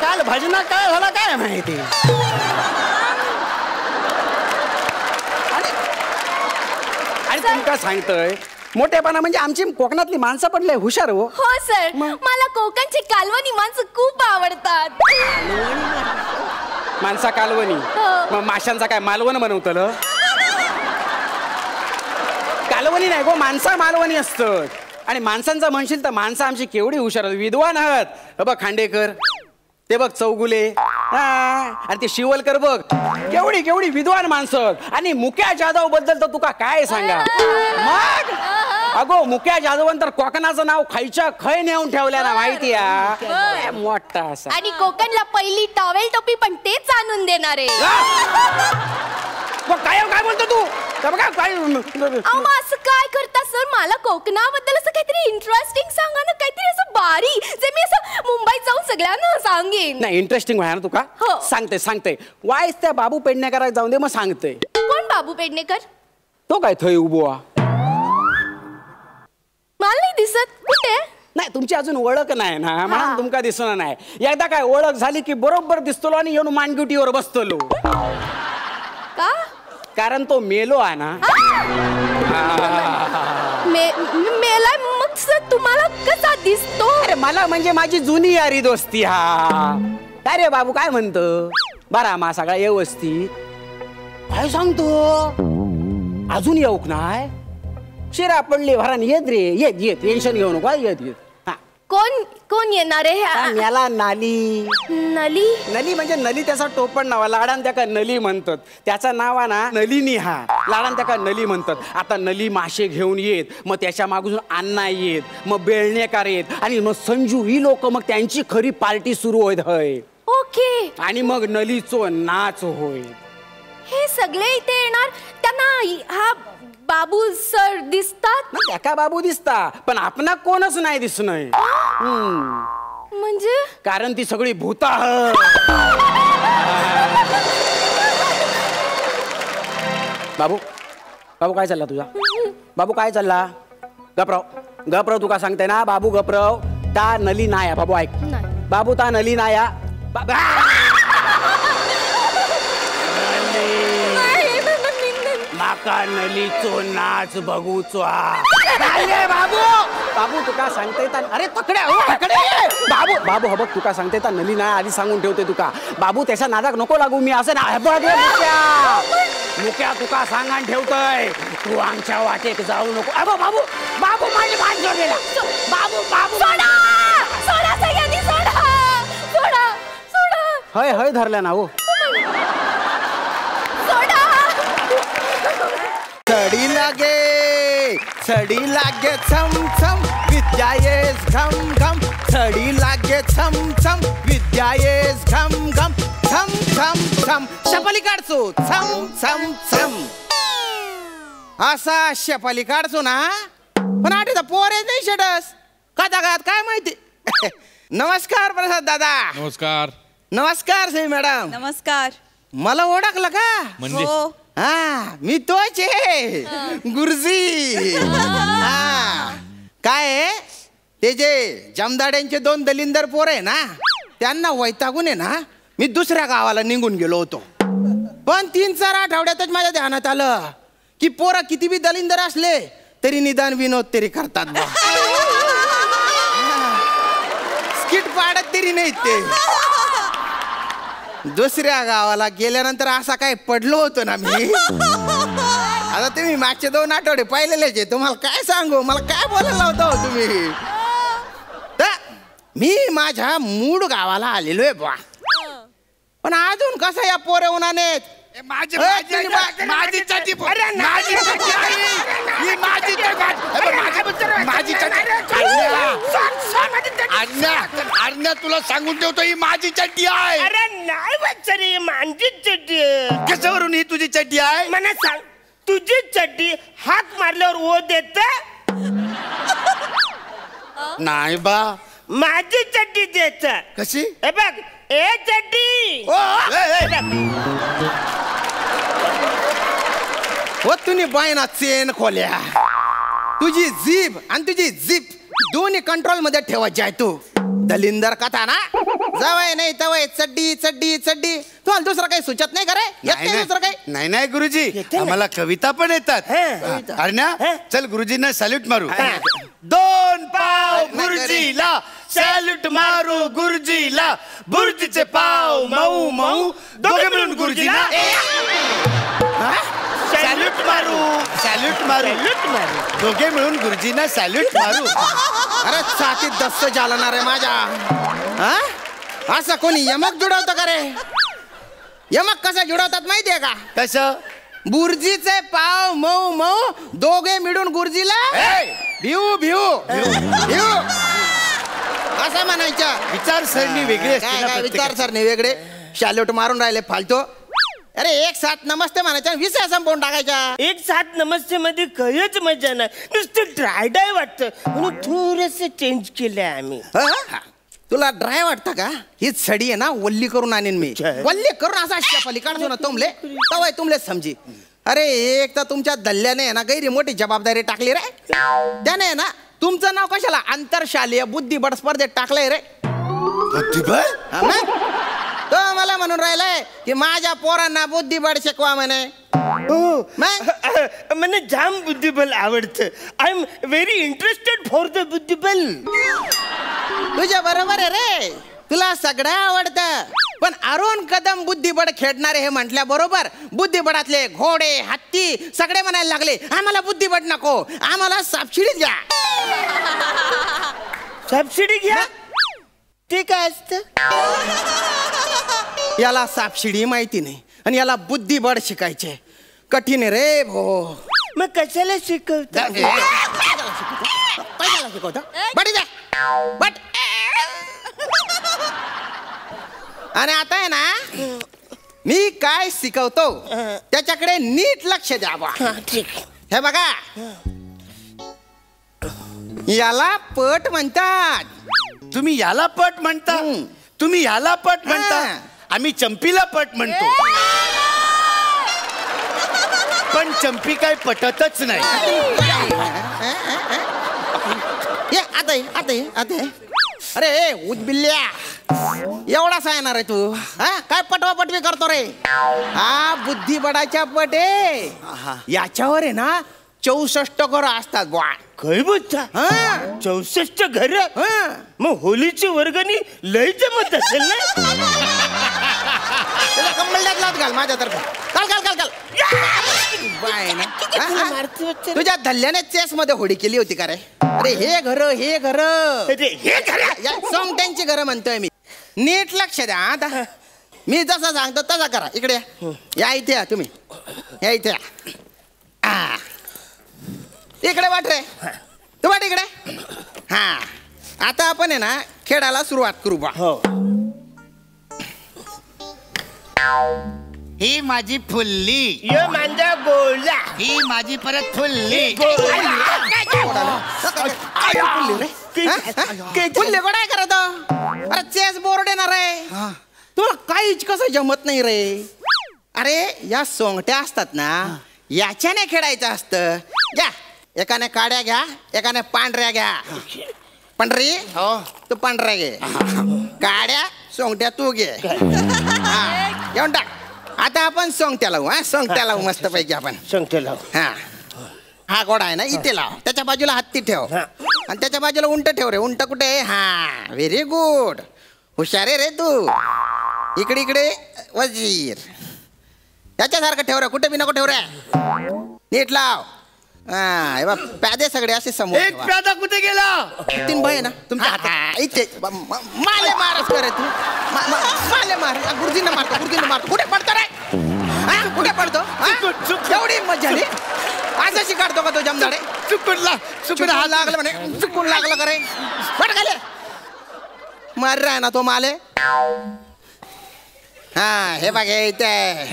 काल भजना काय झाला काय माहिती. आणि तुमका सांगतोय मोठेपणा म्हणजे आमची कोकणातली माणसं पण लय हुशार हो. हो सर मला कोकणची कालवणी माणसं खूप आवडतात. माणसा कालवणी मग माशांचा काय मालवण बनवतलं. कालवणी नाही गो माणसा मालवणी असतं. आणि माणसांचा म्हणशील तर माणसं आमची केवढी हुशार विद्वान आहात. बघ खांडेकर ते बघ चौगुले आणि ते शिवलकर बघ केवढी विद्वान माणसं. आणि मुक्या जाधव बद्दल तर तुका काय सांगा. मग अगो मुक्या जाधवन तर कोकणाचं नाव खायच्या खय नेऊन ठेवल्या ना माहिती आहे. मोठा असा. आणि कोकणला पहिली टॉवेल टोपी पण तेच आणून देणार आहे. काय बोलतो तू काय. असं काय करता सर. मला कोकणाबद्दल असं काहीतरी इंटरेस्टिंग सांगा ना. काहीतरी असं भारी जे मी असं मुंबईत जाऊन सगळ्यांना सांगेन. नाही इंटरेस्टिंग व्हाय ना तुका. सांगते वायस त्या बाबू पेडणेकराक जाऊन दे मग सांगते. कोण बाबू पेडणेकर. तो काय थंय उभो. मला नाही दिसत. कुठे. नाही तुमची अजून ओळख नाही ना म्हणून तुमका दिसणार नाही. एकदा काय ओळख झाली की बरोबर दिसतो आणि येऊन मानगुटीवर बसतलो. का कारण तो मेलो आहे ना. मेला मग सर तुम्हाला कसा दिसतो. अरे मला म्हणजे माझी जुनी यारी दोस्ती. हा काय रे बाबू काय म्हणतो. बरा मा सगळा व्यवस्थित. काय सांगतो अजून येऊक नाय शिरा पडली भरान येत रे येत टेन्शन घेऊ नको येत हा. कोण कोण येणार आहे याला नाली नली नली म्हणजे नली त्याचा टोपण नाव लाडान त्याका नली म्हणतात त्याचं नाव आहे ना नलिनी हा लाडान त्याका नली म्हणतात आता नली मासे घेऊन येत मग त्याच्या मागून अण्णा येत मग बेळणेकार येत आणि मग संजू ही लोक मग त्यांची खरी पार्टी सुरू होत हय ओके आणि मग नलीचो नाच होय हे सगळे इथे येणार त्यांना हा बाबू सर दिसतात त्याका बाबू दिसता पण आपणा कोणच नाही दिसणय म्हणजे कारण ती सगळी भूता बाबू बाबू काय चालला तुझा बाबू काय चालला गपराव तुका सांगते ना बाबू गपराव ता नली नाया बाबू ऐक बाबू ता नली नाया माका नलीचो नाच बघूचो बाबू बाबू तुका सांगते अरे तकडे बाबू बाबू बघ तुका सांगते नली नाही आधी सांगून ठेवते तुका बाबू त्याच्या नादाक नको लागू मी असं ना मुक्या तुका सांगान ठेवतोय तू आमच्या वाटेत जाऊ नको अबो बाबू बाबू माझी मान जोडलेला बाबू बाबू हय हय धरल्या ना हो सडी लागे छम छम विद्या येस घम घम सडी लागे छम छम विद्या येस घम घम छम छम छम शपाली काढचो छम छम छम असा शपाली काढचो ना पण आठवता पोरे नाही शेडस का जगात काय माहिती नमस्कार प्रसाद दादा नमस्कार नमस्कार सई मॅडम नमस्कार मला ओळखलं का म्हणजे हा मी तोच आहे गुरुजी हा काय ते जे जमदाड्यांचे 2 दलिंदर पोर आहे ना त्यांना वैतागून आहे ना मी दुसऱ्या गावाला निघून गेलो होतो पण 3-4 आठवड्यातच माझ्या ध्यानात आलं की पोरं किती बी दलिंदर असले तरी निदान विनोद तरी करतात स्किट पाडत तरी नाही ते दुसऱ्या गावाला गेल्यानंतर असा काय पडलो होतो ना मी आता तुम्ही मागचे 2 आठवडे पाहिलेलेच आहे तुम्हाला काय सांगू मला काय बोलायला होता तुम्ही मी माझ्या मूळ गावाला आलेलो आहे बा पण अजून कसा या पोरे उन्हाने माझी तुला सांगून ठेवतो ही माझी चड्डी आहे. अरे नाही बच्चरी माझी चड्डी कशावरून ही तुझी चड्डी आहे मला सांग तुझी चड्डी हात मारल्यावर ओ देत नाही बा माझी चड्डी देत कशी हे बघ ए चड्डी हो तुम्ही बायना चेन खोल्या तुझी जीभ आणि तुझी जीप दोन्ही कंट्रोल मध्ये ठेवायची आहे तू दलिंदर कथा ना जवळ नाही तवय चड्डी चड्डी चड्डी तुम्हाला दुसरं काही सुचत नाही करे दुसरं काही नाही नाही गुरुजी आम्हाला कविता पण येतात अरण्या चल गुरुजींना सॅल्यूट मारू 2 पाव गुरुजीला सॅल्यूट मारू गुरुजीला बुर्जीचे पाव मऊ मऊ दोघे मिळून गुरुजीला सॅल्यूट मारू सॅल्यूट मारू दोघे मिळून गुरुजींना सॅल्यूट मारू अरे छातीत दस्त जालणार आहे माझ्या असं कोणी यमक जुडवतं का रे यमक कसा जुडवतात माहितीये का कसं बुर्जीचे पाव मऊ मऊ दोघे मिळून गुरुजीला भिऊ भिऊ भिऊ असं म्हणायचं विचारसरणी वेगळी असते ना विचारसरणी वेगळे सॅल्यूट मारून राहिले फालतो अरे 1 साथ नमस्ते म्हणायचं विषय संपवून टाकायचा 1 साथ नमस्ते मध्ये काहीच मजा नाही नुसतं ड्राय डाय वाटतं म्हणून थोडस चेंज केलंय आम्ही तुला ड्राय वाटतं का ही सडी आहे ना वल्ली करून आणीन मी वल्ली करून असा शपाली काढतो ना तुमले तवय तुमले समजी अरे एक तर तुमच्या दल्ल्याने आहे ना गैरी मोठी जबाबदारी टाकली रे त्याने ना तुमचं नाव कशाला आंतरशालेय बुद्धिबळ स्पर्धेत टाकलंय रे बुद्धिबळ तो मला म्हणून राहिलाय की माझ्या पोरांना बुद्धिबळ शिकवा म्हणे मला जाम बुद्धिबळ आवडतं I am very interested for the बुद्धिबळ तुझ्या बरोबर आहे रे तुला सगळं आवडतं पण अरुण कदम बुद्धिबळ खेळणारे हे म्हटल्या बरोबर बुद्धिबळातले घोडे हत्ती सगळे म्हणायला लागले आम्हाला बुद्धिबळ नको, आम्हाला सबसिडी द्या. सबसिडी घ्या. ते काय असतं? याला सबसिडी माहिती नाही आणि याला बुद्धिबळ शिकायचे. कठीण आहे रे भो. मग कशाला शिकवता? बट बट आणि आता आहे ना मी काय शिकवतो त्याच्याकडे नीट लक्ष द्या बा. हे बघा याला पट म्हणतात. तुम्ही याला पट म्हणता, तुम्ही याला पट म्हणता, आम्ही चंपीला पट म्हणतो. पण चंपी काय पटतच नाही. आता अरे उदबिल्ल्या एवढाच येणार आहे तू. काय पटवा पटवी करतो रे. हा बुद्धिबळाच्या पट आहे. याच्यावर आहे ना 64 घरं असतात बुवा. काय बोलता? 64 घर. मग होलीची वर्गणी लय जमत असेल ना. कंबलड्यात घाल माझ्यातर्फे. काल काल काल काल तुझ्या धल्ल्याने चेस मध्ये होडी केली होती का रे. अरे हे घर हे घर सोंगट्यांची घरं म्हणतोय मी. नीट लक्ष द्या. आता मी जसं सांगतो तसा करा. इकडे या इथे या तुम्ही. या इथे या. इकडे वाट रे. तू वाट इकडे. हा आता आपण आहे ना खेळायला सुरुवात करू बा. ही माझी फुल्ली, ये माझा गोला, ही माझी परत फुल्ली. फुल्ले काय करत. अरे चेस बोर्ड येणार आहे. तुला काहीच कसं जमत नाही रे. अरे या सोंगट्या असतात ना याच्याने खेळायचं असतं. घ्या एकाने काड्या घ्या, एकाने पांढऱ्या घ्या. पांढरी तू पांढऱ्या घे, काड्या सोंगट्या तू घे. घेऊन टाक. आता आपण सोंगट्या लावू. सोंगट्या लावू मस्त पैकी आपण. सोंगट्या लावू. हा घोडा आहे ना इथे लाव. त्याच्या बाजूला हत्ती ठेव आणि त्याच्या बाजूला उंट ठेव रे. उंट कुठे. हा व्हेरी गुड. हुशार रे तू. इकडे इकडे वजीर. याच्यासारखं ठेव रे. कुठे बी नको ठेव रे. नीट लाव. प्यादे सगळे असे समोर. एक प्यादा कुठे गेला. 3 भय ना तुमच्या हातात. इथे माले मारस करे तू. माले मार. गुरुजींना मारतो. गुरुजींना मारतो. कुठे पडतो रे. कुठे पडतो. एवढी मजा नाही. असं शिकाडतो का तो जमदाडे. चुकून हा लागला म्हणे. चुकून लागलं का रे. पट खाले. मार राय ना तो माले. हे बघ इथे.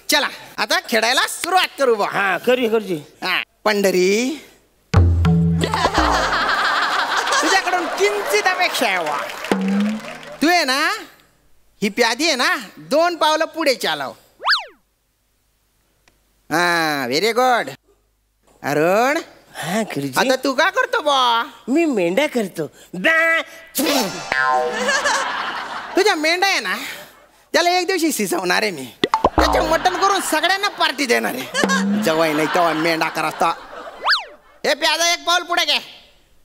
चला आता खेळायला सुरुवात करू बा. करू करू. पंढरी तुझ्याकडून किंचित अपेक्षा आहे वा. तू आहे ना ही प्यादी आहे ना 2 पावलं पुढे चालव. Very good. अरुण आता तू काय करतो बा. मी मेंढ्या करतो. तुझ्या मेंढा आहे ना त्याला एक दिवशी शिजवणार आहे मी. त्याचे मटण करून सगळ्यांना पार्टी देणार आहे. जवाय नाही तेव्हा मेंढा करता. हे प्यादा 1 पाऊल पुढे घे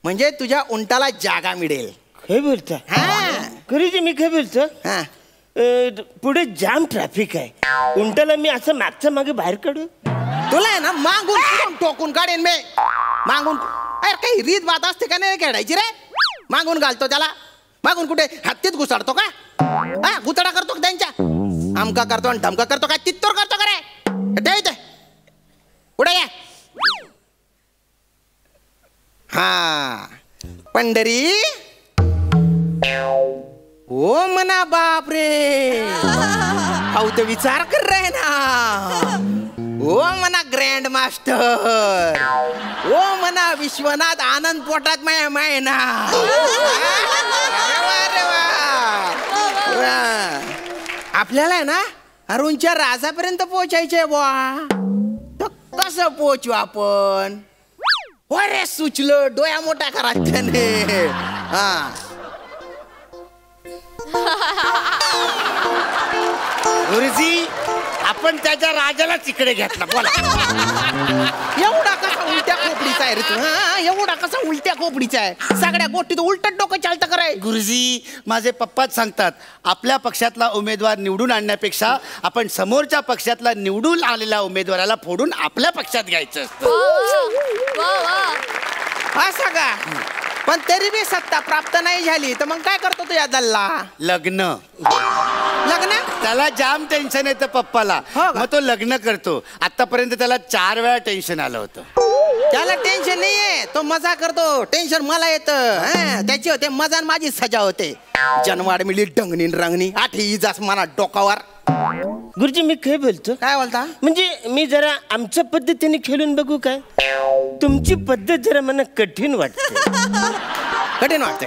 म्हणजे तुझ्या उंटाला जागा मिळेल. काय बोलता. खरीजी मी काय बोलतो. पुढे जाम ट्रॅफिक आहे. उंटाला मी असं मागच्या मागे बाहेर काढू. तुला आहे ना मागून टोकून काढेन मी. मागून अरे काही रीत बात असते का नाही खेळायची रे. मागून घालतो त्याला. मागून कुठे हत्तीत घुसाडतो का. गुतडा करतो का त्यांच्या. आमका करतो आणि धमका करतो काय. तित्तोर करतो का रे. इथे पुढे या. पंढरी ओ मना बाप रे. हाऊ ते विचार कर रे ना. ओ मना ग्रँड मास्टर. ओ मना विश्वनाथ आनंद पोटात माया माय ना. आपल्याला आहे ना अरुणच्या राजापर्यंत पोहोचायचंय बुवा. तर कसं पोहोचू आपण. अरे सुचलं. डोळ्या मोठा करा त्याने. गुरुजी आपण त्याच्या राजाला तिकडे घेतला. बोला एवढा कसा उलट्या खोपडी खोपडीचा आहे रे तू एवढा कसा उलट्या खोपडीचा आहे सगळ्या गोष्टीत उलट डोकं चालतं कराय. गुरुजी माझे पप्पाच सांगतात आपल्या पक्षातला उमेदवार निवडून आणण्यापेक्षा आपण समोरच्या पक्षातला निवडून आलेल्या उमेदवाराला फोडून आपल्या पक्षात घ्यायचं असतं. असं का पण तरी बी सत्ता प्राप्त नाही झाली तर मग काय करतो तू या दल्ला. लग्न लग्न त्याला जाम टेन्शन येतं पप्पाला मग तो लग्न करतो. आतापर्यंत त्याला 4 वेळा टेन्शन आलं होतं. त्याला टेन्शन नाहीये तो मजा करतो टेन्शन मला येतं त्याची होते मजा आणि माझी सजा होते. जनवाड मिळली डंगणी रंगणी आठी जास मला डोकावर. गुरुजी मी काय बोलतो काय बोलता म्हणजे मी जरा आमच्या पद्धतीने खेळून बघू काय. तुमची पद्धत जरा मला कठीण वाटते. कठीण वाटते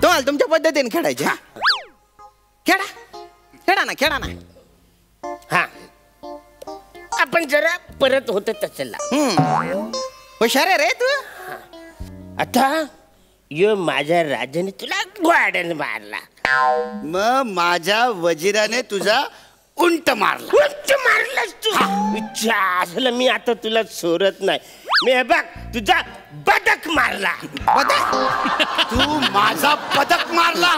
तुम्हाला तुमच्या पद्धतीने खेळायचे. खेळा खेळा ना खेळा ना. हा आपण जरा परत होत तसला. हुशार आहे रे तू. आता यो माझ्या राजाने तुला ग्वाड्यान मारला मग माझ्या वजिराने तुझा उंट मारला. उंट मारलास तू. असलं मी आता तुला सोडत नाही. मी हे बघ तुझा बदक मारला. तू माझा पदक मारला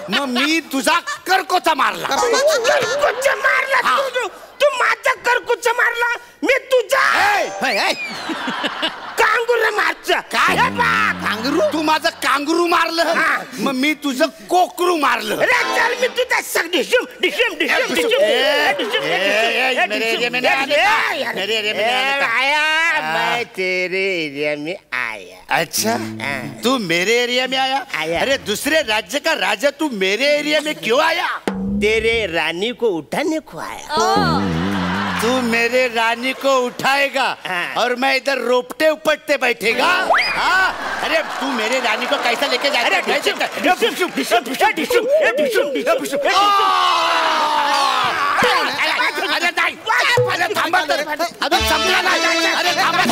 मग मी तुझा करकोचा मारला. करकोचा मारला तू माझा करकोचा मारला मी तुझा कांगुर मारचा. काय कांगरू तू माझं कांगरू मारलं मग मी तुझं कोकरू मारलं. चल मी तुझा सग डिशुम डिशुम डिशुम डिशुम आया मैं तेरे एरिया में आया. अच्छा तू मेरे एरिया में आया. अरे दूसरे राज्य का राजा तू मेरे एरिया में क्यों आया. तेरे रानी को उठाने को आया. तू मेरे रानी को उठाएगा और मैं इधर रोपटे उपटते बैठेगा. अरे तू मेरे रानी को कैसा लेके जाएगा. अरे थांबा. अरे थांबा.